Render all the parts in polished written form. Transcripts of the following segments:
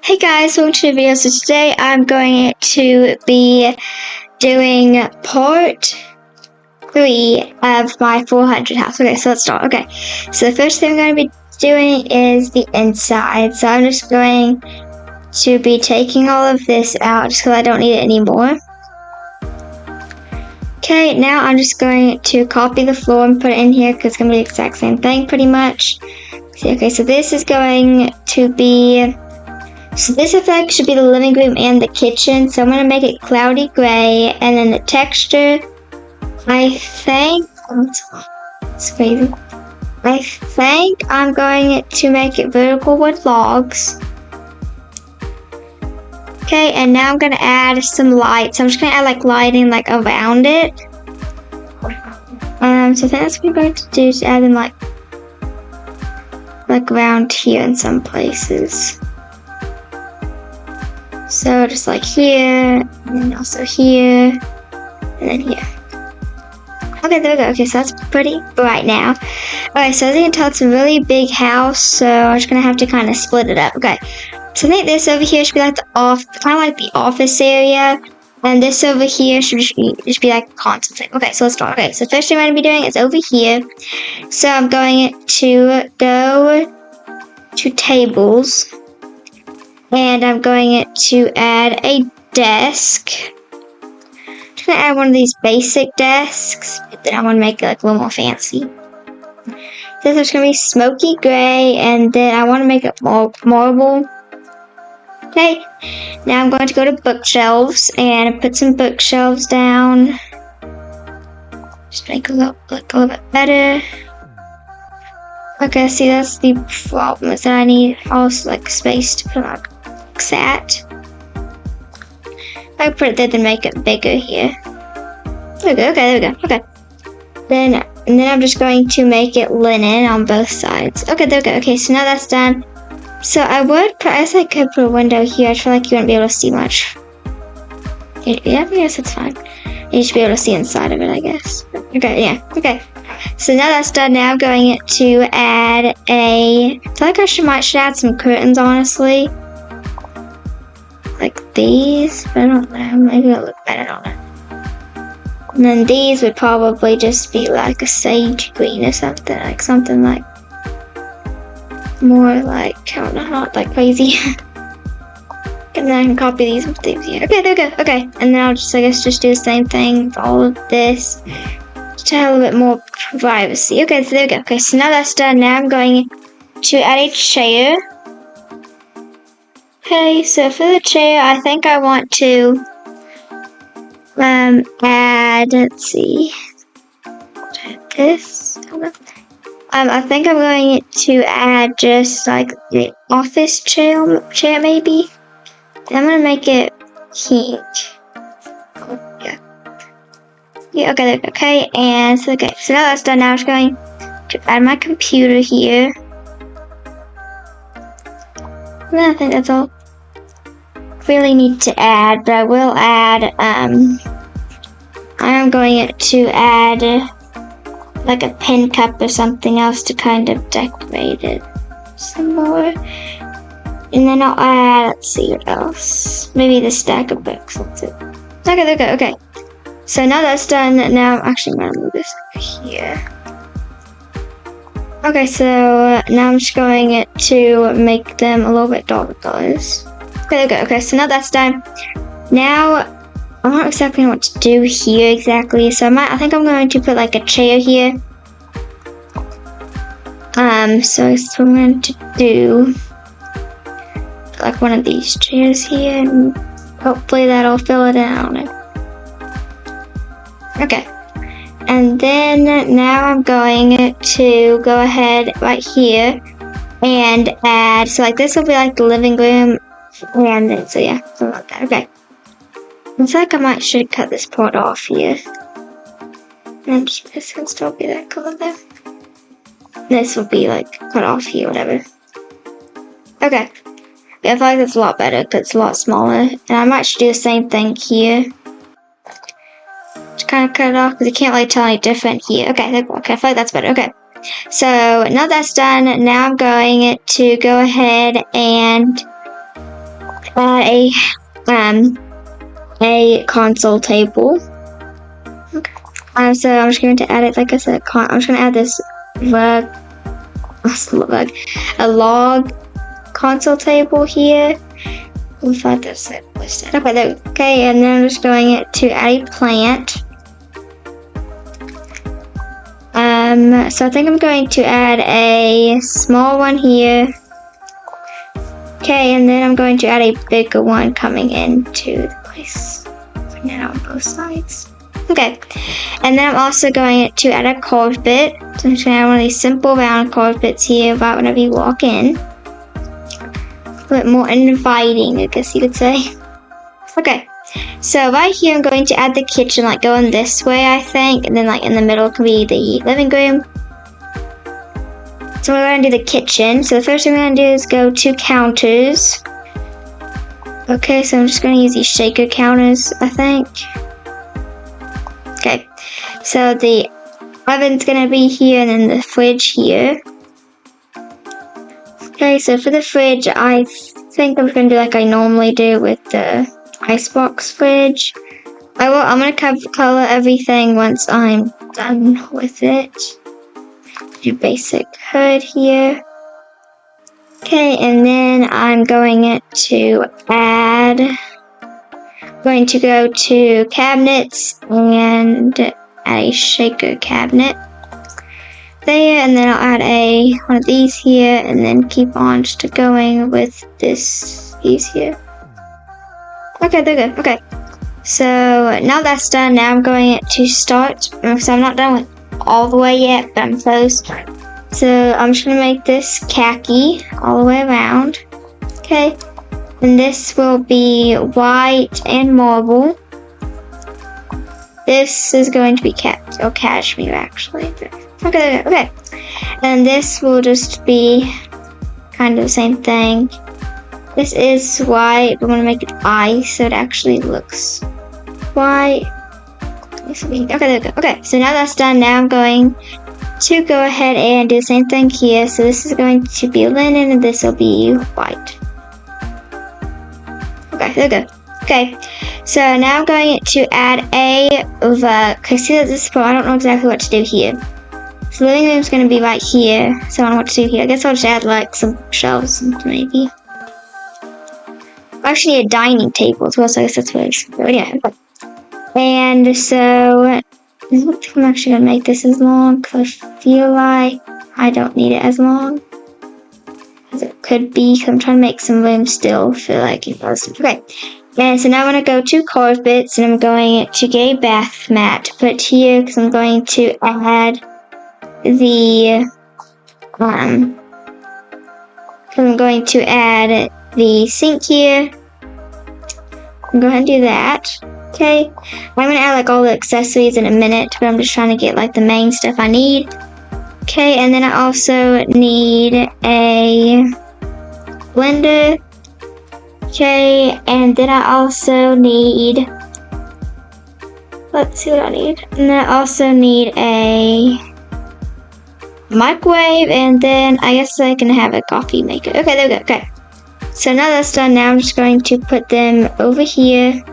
Hey guys, welcome to the video. So today I'm going to be doing part 3 of my 400 house. Okay, so let's start. Okay, so the first thing I'm going to be doing is the inside. So I'm just going to be taking all of this out just because I don't need it anymore. Okay, now I'm just going to copy the floor and put it in here because it's going to be the exact same thing pretty much. Okay, so this is going to be... So this effect should be the living room and the kitchen. So I'm going to make it cloudy gray. And then the texture, I think... It's crazy. I think I'm going to make it vertical with logs. Okay, and now I'm going to add some lights. I'm just going to add like lighting like around it. So I think that's what we're going to do, is add them like around here in some places. So just like here, and then also here, and then here. Okay, there we go. Okay, so that's pretty bright now. Okay, so as you can tell, it's a really big house, so I'm just gonna have to kind of split it up. Okay, so I think this over here should be like kind of like the office area, and this over here should just be like the console thing. Okay, so let's start. Okay, so the first thing I'm gonna be doing is over here. So I'm going to go to tables. And I'm going to add a desk. I'm just going to add one of these basic desks. But then I want to make it like a little more fancy. This is going to be smoky gray. And then I want to make it more marble. Okay. Now I'm going to go to bookshelves. And put some bookshelves down. Just make it look a little bit better. Okay, see, that's the problem. Is that I need also like space to put like that. I put it there to make it bigger here. There we go. Okay, there we go. Okay. And then I'm just going to make it linen on both sides. Okay, there we go. Okay, so now that's done. So I guess I could put a window here. I feel like you wouldn't be able to see much. Yeah, I guess it's fine. You should be able to see inside of it, I guess. Okay, yeah. Okay. So now that's done. Now I'm going to add I feel like I should add some curtains, honestly. Like these, but I don't know, maybe it'll look better, I don't know. And then these would probably just be like a sage green or something, like more like, I don't know, not like crazy. And then I can copy these with these here. Okay, there we go, okay. And then I'll just, I guess, just do the same thing with all of this. Just to have a little bit more privacy. Okay, so there we go. Okay, so now that's done. Now I'm going to add a chair. Okay, so for the chair, I think I want to add, let's see, this. I think I'm going to add just like the office chair maybe. I'm gonna make it pink. Yeah. Yeah. Okay. Okay. And so okay. So now that's done. Now I'm just going to add my computer here. I think that's all really need to add, but I will add, I'm going to add like a pen cup or something else to kind of decorate it some more. And then I'll add, let's see what else, maybe the stack of books, that's it. Okay, okay. So now that's done, now I'm actually going to move this over here. Okay, so now I'm just going to make them a little bit darker colors. Okay, so now that's done. Now, I don't exactly know what to do here exactly, so I think I'm going to put like a chair here. So that's what I'm going to do. Put like one of these chairs here, and hopefully that'll fill it in, I don't know. Okay. And then now I'm going to go ahead right here and add, so like this will be like the living room, and then, so yeah, something like that. Okay. Looks like I should cut this part off here. And this can still be that color there. This will be like cut off here, whatever. Okay. Yeah, I feel like that's a lot better because it's a lot smaller. And I might do the same thing here. Just kind of cut it off because you can't really tell any different here. Okay, I feel like that's better. Okay. so now that's done, now I'm going to go ahead and add a console table. Okay. So I'm just going to add it, like I said, I'm just going to add this a log console table here. We thought that's it listed. Okay, and then I'm just going to add a plant. So I think I'm going to add a small one here. Okay, and then I'm going to add a bigger one coming into the place. Putting it on both sides. Okay, and then I'm also going to add a carved bit. So I'm just going to add one of these simple round carved bits here about whenever you walk in. A bit more inviting, I guess you could say. Okay, so right here I'm going to add the kitchen, like going this way, I think, and then like in the middle can be the living room. So we're going to do the kitchen. So the first thing we're going to do is go to counters. Okay, so I'm just going to use these shaker counters, I think. Okay, so the oven's going to be here and then the fridge here. Okay, so for the fridge, I think I'm going to do like I normally do with the icebox fridge. I'm going to color everything once I'm done with it. Do basic hood here. Okay, and then I'm going to go to cabinets and add a shaker cabinet there, and then I'll add one of these here, and then keep on just going with these here. Okay, they're good. Okay, so now that's done. Now I'm going to start. So I'm not done with all the way yet, but I'm close. So I'm just gonna make this khaki all the way around. Okay, and this will be white and marble. This is going to be cashmere actually. Okay, and this will just be kind of the same thing. This is white, but I'm gonna make it ice so it actually looks white. Okay, so now that's done. Now I'm going to go ahead and do the same thing here. So this is going to be linen and this will be white. Okay, there we go. Okay, so now I'm going to add okay, see that this part, I don't know exactly what to do here. So the living room is going to be right here, so I don't know what to do here. I guess I'll just add like some shelves maybe. I actually need a dining table as well, so I guess that's what it's for. Yeah. And so I don't think I'm actually going to make this as long because I feel like I don't need it as long as it could be, because I'm trying to make some room still for like okay. And so now I'm going to go to carved bits, and I'm going to get a bath mat to put here because I'm going to add the sink here. I'm going to do that. Okay, I'm going to add like all the accessories in a minute, but I'm just trying to get like the main stuff I need. Okay, and then I also need a blender. Okay, and then I also need, let's see what I need. And then I also need a microwave, and then I guess I can have a coffee maker. Okay, there we go. Okay, so now that's done. Now I'm just going to put them over here.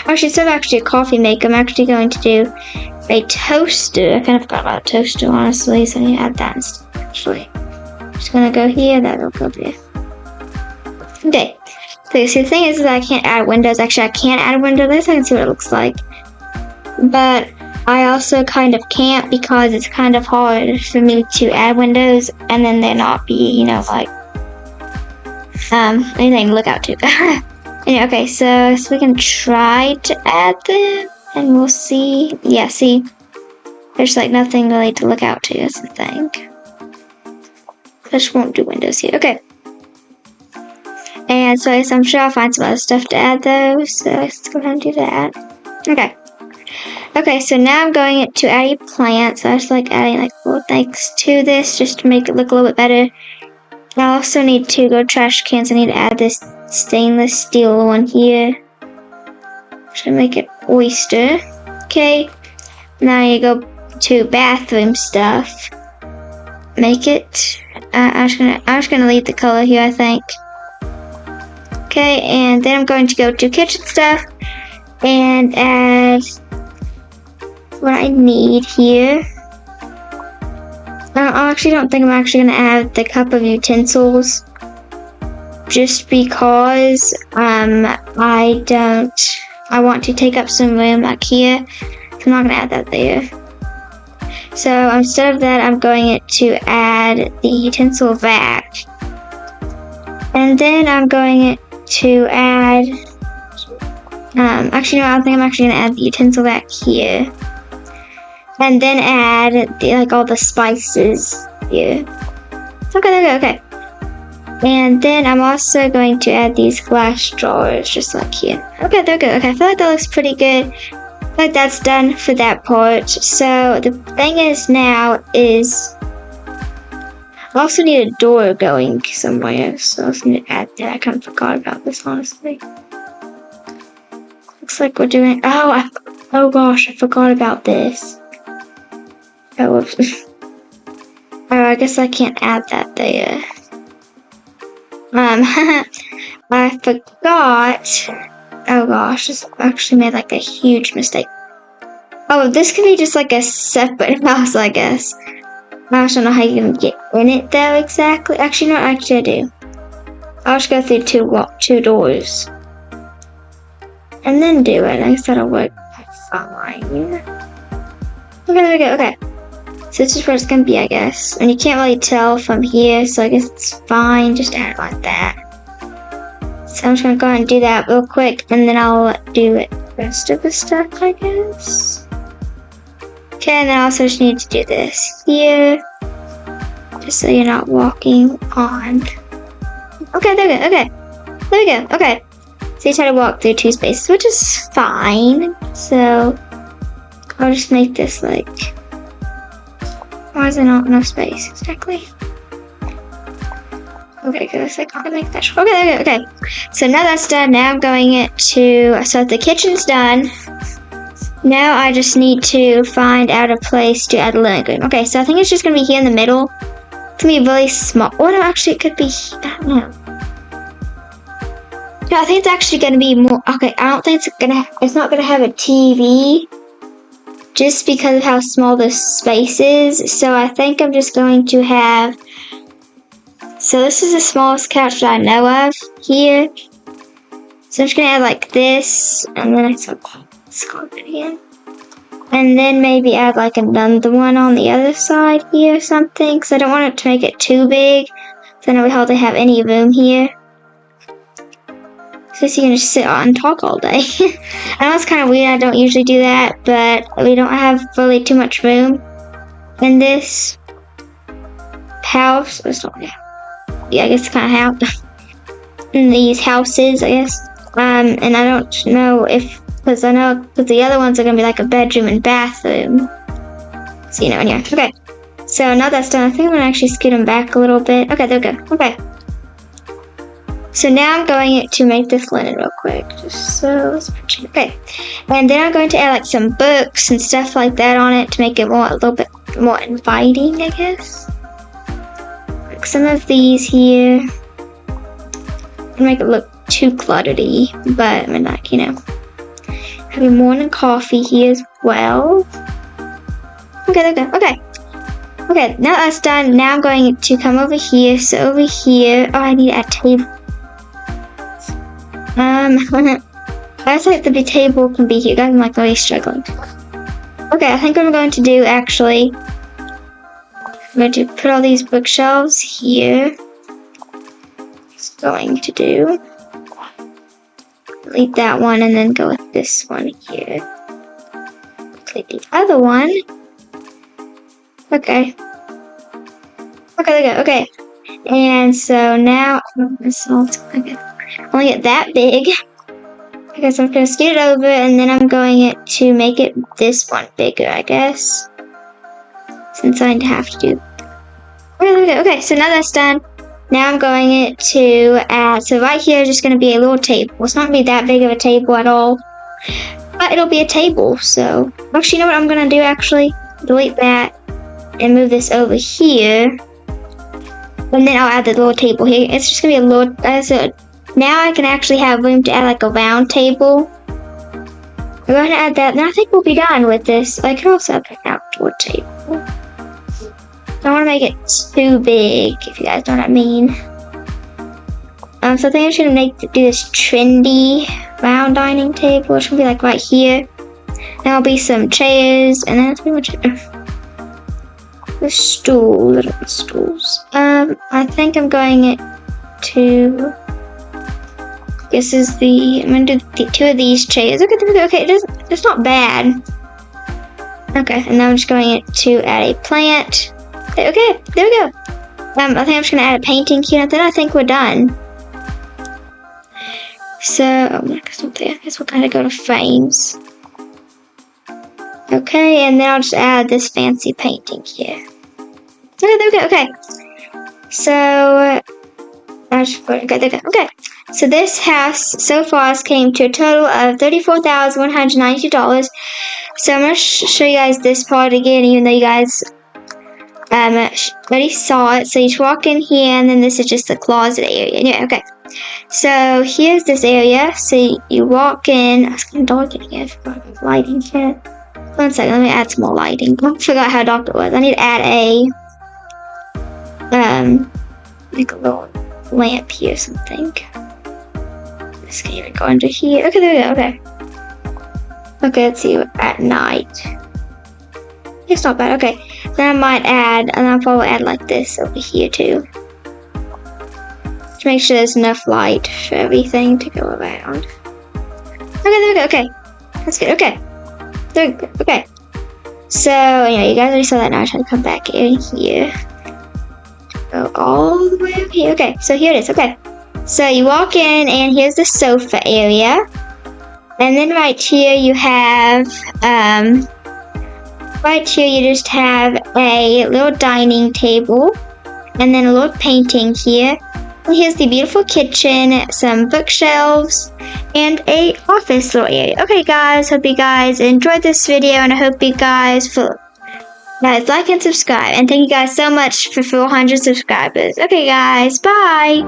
Actually, instead of actually a coffee maker, I'm actually going to do a toaster. I kind of forgot about a toaster, honestly, so I need to add that instead, actually. Just gonna go here, that'll go there. Okay, so see, the thing is that I can't add windows. Actually, I can't add a window this. I can see what it looks like. But I also kind of can't because it's kind of hard for me to add windows and then there not be, you know, like, anything to look out to. Anyway, okay, so we can try to add them and we'll see. Yeah, see, there's like nothing really to look out to, that's the thing. I just won't do windows here. Okay. And so I'm sure I'll find some other stuff to add though, so let's go ahead and do that. Okay. Okay, so now I'm going to add a plant, so I just like adding like little things to this just to make it look a little bit better. I also need to go trash cans. I need to add this stainless steel one here. Should make it oyster. Okay. Now you go to bathroom stuff. Make it. I'm just gonna leave the color here, I think. Okay, and then I'm going to go to kitchen stuff and add what I need here. I actually don't think I'm actually gonna add the cup of utensils, just because I want to take up some room back here, so I'm not gonna add that there. So instead of that, I'm going to add the utensil vac, and then I'm going to add. Actually, no, I think I'm actually gonna add the utensil vac here, and then add all the spices here. Okay. And then I'm also going to add these glass drawers, just like here. Okay, they're good. Okay, I feel like that looks pretty good. I feel like that's done for that part. So the thing is now is I also need a door going somewhere, so I also need to add that. I kind of forgot about this, honestly. Looks like we're doing. Oh gosh, I forgot about this. Oh, I guess I can't add that there. I forgot. Oh gosh, this actually made like a huge mistake. Oh, this could be just like a separate house, I guess. I just don't know how you can get in it though exactly. Actually, no, actually I do. I'll just go through two doors. And then do it. I guess that'll work fine. Okay, there we go. Okay. So this is where it's gonna be, I guess. And you can't really tell from here, so I guess it's fine. Just add it like that. So I'm just gonna go ahead and do that real quick, and then I'll do the rest of the stuff, I guess. Okay, and then I also just need to do this here, just so you're not walking on. Okay, there we go. Okay, there we go. Okay. So you try to walk through two spaces, which is fine. So I'll just make this like. Why is there not enough space exactly? Okay, good. I can't make that. Okay. So now that's done. Now I'm going to. So the kitchen's done. Now I just need to find out a place to add a living room. Okay, so I think it's just gonna be here in the middle. It's gonna be really small. Oh no, actually it could be. I don't know. No, I think it's actually gonna be more. Okay, I don't think it's not gonna have a TV. Just because of how small the space is. So I think I'm just going to have. So this is the smallest couch that I know of here. So I'm just gonna add like this, and then it's carpet again. And then maybe add like another one on the other side here or something. Because I don't want it to make it too big. So then we hardly have any room here. So you can just sit and talk all day. I know it's kind of weird, I don't usually do that, but we don't have really too much room in this house. Yeah, I guess it's kind of house. In these houses, I guess. And I don't know because the other ones are going to be like a bedroom and bathroom. So, in here. Okay. So now that's done, I think I'm going to actually scoot them back a little bit. Okay, there we go. Okay. So now I'm going to make this linen real quick, just so let's put it. Okay, and then I'm going to add like some books and stuff like that on it to make it a little bit more inviting, I guess. Like some of these here, to make it look too cluttery, but I mean, like having morning coffee here as well. Okay, there we go. Okay, now that's done. Now I'm going to come over here. So over here, I need a table. I think the table can be here. Guys, I'm like really struggling. Okay, I think what I'm going to do actually, I'm going to put all these bookshelves here. Just going to do. Delete that one and then go with this one here. Delete the other one. Okay. Okay, there we go. Okay. And so now, only get that big. Okay, so I'm going to scoot it over, and then I'm going to make it this one bigger, I guess. Since I have to do. Okay, so now that's done. Now I'm going to add, so right here is just going to be a little table. It's not going to be that big of a table at all. But it'll be a table, so. Actually, you know what I'm going to do, actually? delete that, and move this over here. And then I'll add the little table here. It's just gonna be a little, so now I can actually have room to add like a round table. We're going to add that, and I think we'll be done with this. I could also have an outdoor table. I don't want to make it too big, if you guys know what I mean. So I think I'm just gonna do this trendy round dining table. It's gonna be like right here. There'll be some chairs, and then that's pretty much it. The stools. I think I'm going to. This is I'm gonna do two of these chairs. Okay, it's not bad. Okay, and now I'm just going to add a plant. Okay, there we go. I think I'm just gonna add a painting here, and then I think we're done. So, I guess we'll kind of go to frames. Okay, and then I'll just add this fancy painting here. Okay, there we go. Okay, so okay. So this house so far has came to a total of $34,192. So I'm gonna show you guys this part again, even though you guys already saw it. So you just walk in here, and then this is just the closet area. Yeah, okay. So here's this area. So you walk in. I was kind of dark in here. I forgot about lighting here. 1 second, let me add some more lighting. I forgot how dark it was. I need to add like a little lamp here or something. This can even go under here. Okay, there we go. Okay. Okay, let's see. At night. It's not bad. Okay. Then I might add, and I'll probably add like this over here too. To make sure there's enough light for everything to go around. Okay, there we go. Okay. That's good. Okay. There we go. Okay. So, yeah, you guys already saw that. Now I'm trying to come back in here. Go all the way over here. Okay, so here it is. Okay. So you walk in, and here's the sofa area. And then right here you have, right here you just have a little dining table. And then a little painting here. And here's the beautiful kitchen, some bookshelves, and a office little area. Okay guys, hope you guys enjoyed this video, and I hope you guys like and subscribe. And thank you guys so much for 400 subscribers. Okay guys, bye!